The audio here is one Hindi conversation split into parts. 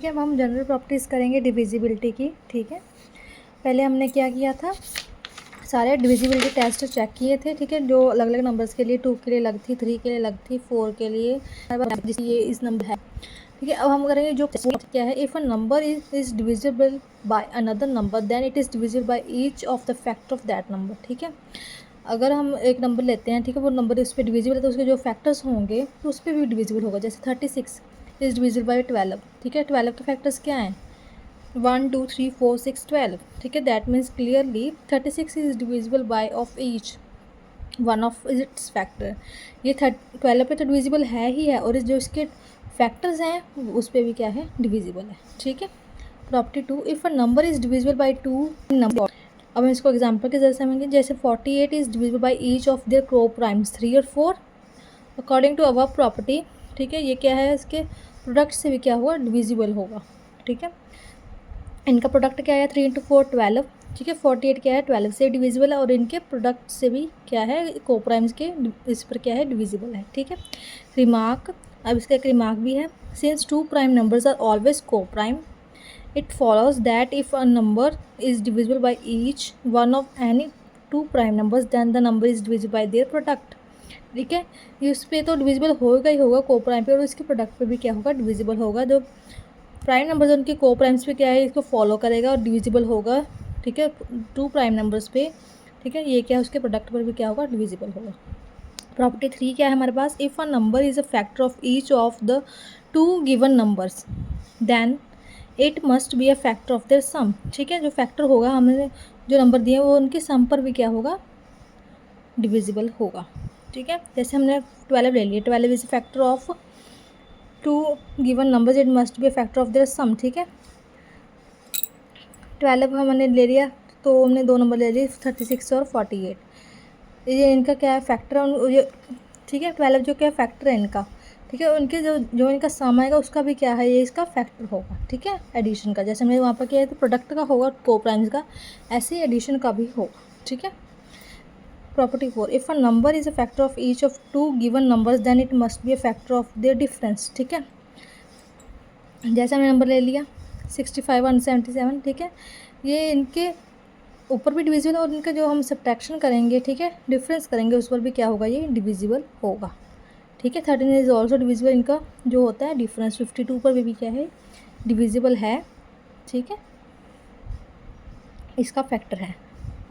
ठीक है। अब हम जनरल प्रॉपर्टीज़ करेंगे डिविजिबिलिटी की। ठीक है, पहले हमने क्या किया था, सारे डिविजिबिलिटी टेस्ट चेक किए थे। ठीक है, जो अलग अलग नंबर्स के लिए 2 के लिए अलग थी, 3 के लिए अलग थी, 4 के लिए, ये इस नंबर है। ठीक है, अब हम करेंगे जो क्या है, if a number is divisible by another number then it is divisible by each of the factor of that number. ठीक है, अगर हम एक नंबर लेते हैं, ठीक है, वो नंबर उस पर डिविजिबल है तो उसके जो फैक्टर्स होंगे तो उस पर भी डिविजिबल होगा। जैसे 36 इज़ डिविजिबल बाय 12। ठीक है, 12 के फैक्टर्स क्या हैं, 1 2 3 4 6 12। ठीक है, that means clearly 36 is divisible bye of each one of its factor. ये 12 पे तो डिविजिबल है ही है, और जो इसके फैक्टर्स हैं उस पर भी क्या है, डिविजिबल है। ठीक है, property 2, if a number is divisible bye 2 number. अब हम इसको एग्जांपल के जरिए समझेंगे। जैसे 48 is divisible by each of their को प्राइम्स 3 और 4 अकॉर्डिंग टू अबव प्रॉपर्टी। ठीक है, ये क्या है, इसके प्रोडक्ट से भी क्या होगा, डिविजिबल होगा। ठीक है, इनका प्रोडक्ट क्या है, 3 × 4 12। ठीक है, 48 क्या है, 12 से डिविजिबल है, और इनके प्रोडक्ट से भी क्या है, कोप्राइम्स के इस पर क्या है, डिविजिबल है। ठीक है, रिमार्क, अब इसका एक रिमार्क भी है, since 2 prime numbers are always coprime it follows that if a number is divisible by each one of any 2 prime numbers then the number is divisible by their product. ठीक है, इस पर तो डिविजिबल होगा ही होगा कोप्राइम पे, और इसके प्रोडक्ट पे भी क्या होगा, डिविजिबल होगा। जो प्राइम नंबर्स उनके को प्राइम्स पे क्या है, इसको फॉलो करेगा और डिविजिबल होगा। ठीक है, 2 प्राइम नंबर्स पे। ठीक है, ये क्या है, उसके प्रोडक्ट पर भी क्या होगा, डिविजिबल होगा। प्रॉपर्टी 3 क्या है हमारे पास, if a number is a factor of each of the 2 given numbers then it must be a factor of their sum. ठीक है, जो फैक्टर होगा, हमने जो नंबर दिए वो उनके सम पर भी क्या होगा, डिविजिबल होगा। ठीक है, जैसे हमने 12 ले लिया, 12 is a factor of 2 given numbers it must be a factor of their sum. ठीक है, 12 हमने ले लिया तो हमने 2 नंबर ले लिए, 36 और 48। ये इनका क्या है, फैक्टर है। ठीक है, 12 जो क्या फैक्टर है इनका। ठीक है, उनके जो इनका सम आएगा उसका भी क्या है, ये इसका फैक्टर होगा। ठीक है, एडिशन का, जैसे हमने वहाँ पर क्या है, तो प्रोडक्ट का होगा को प्राइम्स का, ऐसे ही एडिशन का भी होगा। ठीक है, property 4, if a number is a factor of each of 2 given numbers then it must be a factor of their difference. ठीक है, जैसे हमने नंबर ले लिया 65 और 77। ठीक है, ये इनके ऊपर भी डिविजिबल, और इनका जो हम सब्ट्रैक्शन करेंगे, ठीक है, डिफरेंस करेंगे, उस पर भी क्या होगा, ये डिविजिबल होगा। ठीक है, 13 इज ऑल्सो डिविजिबल, इनका जो होता है डिफरेंस 52 पर भी क्या है, डिविजिबल है। ठीक है, इसका फैक्टर है।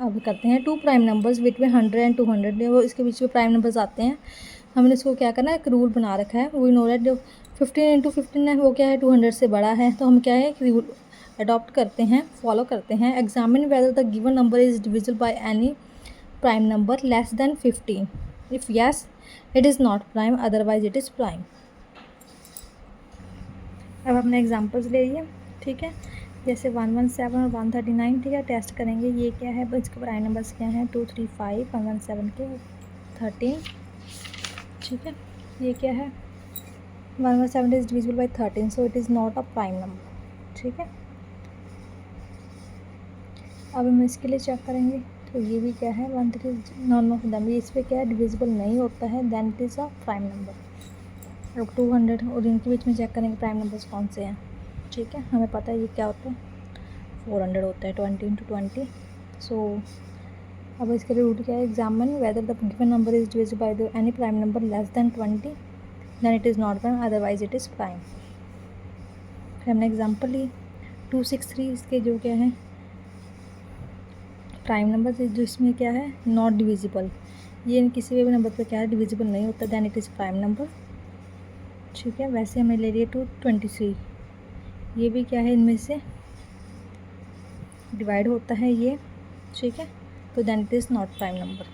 अब करते हैं 2 प्राइम नंबर्स बिटवीन 100 एंड 200, वो इसके बीच में प्राइम नंबर्स आते हैं। हमने इसको क्या करना है, एक रूल बना रखा है, वो नो दैट जो 15 × 15 है वो क्या है, 200 से बड़ा है, तो हम क्या है, एक रूल अडॉप्ट करते हैं, फॉलो करते हैं। Examine whether the given number is divisible by any prime number less then 15। If yes it is not prime, otherwise it is prime. अब हमने एग्जाम्पल्स ले लिए। ठीक है, जैसे 117 और 139। ठीक है, टेस्ट करेंगे, ये क्या है, इसके प्राइम नंबर्स क्या हैं, 2 3 5, 117 के 13। ठीक है, ये क्या है, 117 is divisible bye 13, so it is not a prime number. ठीक है, अब हम इसके लिए चेक करेंगे, तो ये भी क्या है, 13 नॉन ऑफ दम, ये इस पर क्या है, डिविजिबल नहीं होता है, then it is a prime number. अब 200 और इनके बीच में चेक करेंगे प्राइम नंबर्स कौन से हैं। ठीक है, हमें पता है ये क्या होता है, 400 होता है, 20 × 20। सो अब इसके लिए रूल क्या है, examine whether the given number is divisible by the any prime number less than 20, then it is not prime, otherwise it is prime. फिर हमने एग्जाम्पल ली 263, इसके जो क्या है प्राइम नंबर, जो इसमें क्या है, नॉट डिविजिबल, ये किसी भी नंबर पर क्या है, डिविजिबल नहीं होता, then it is prime number. ठीक है, वैसे हमें ले लिए 223, ये भी क्या है, इनमें से डिवाइड होता है ये। ठीक है, तो then it is not prime number.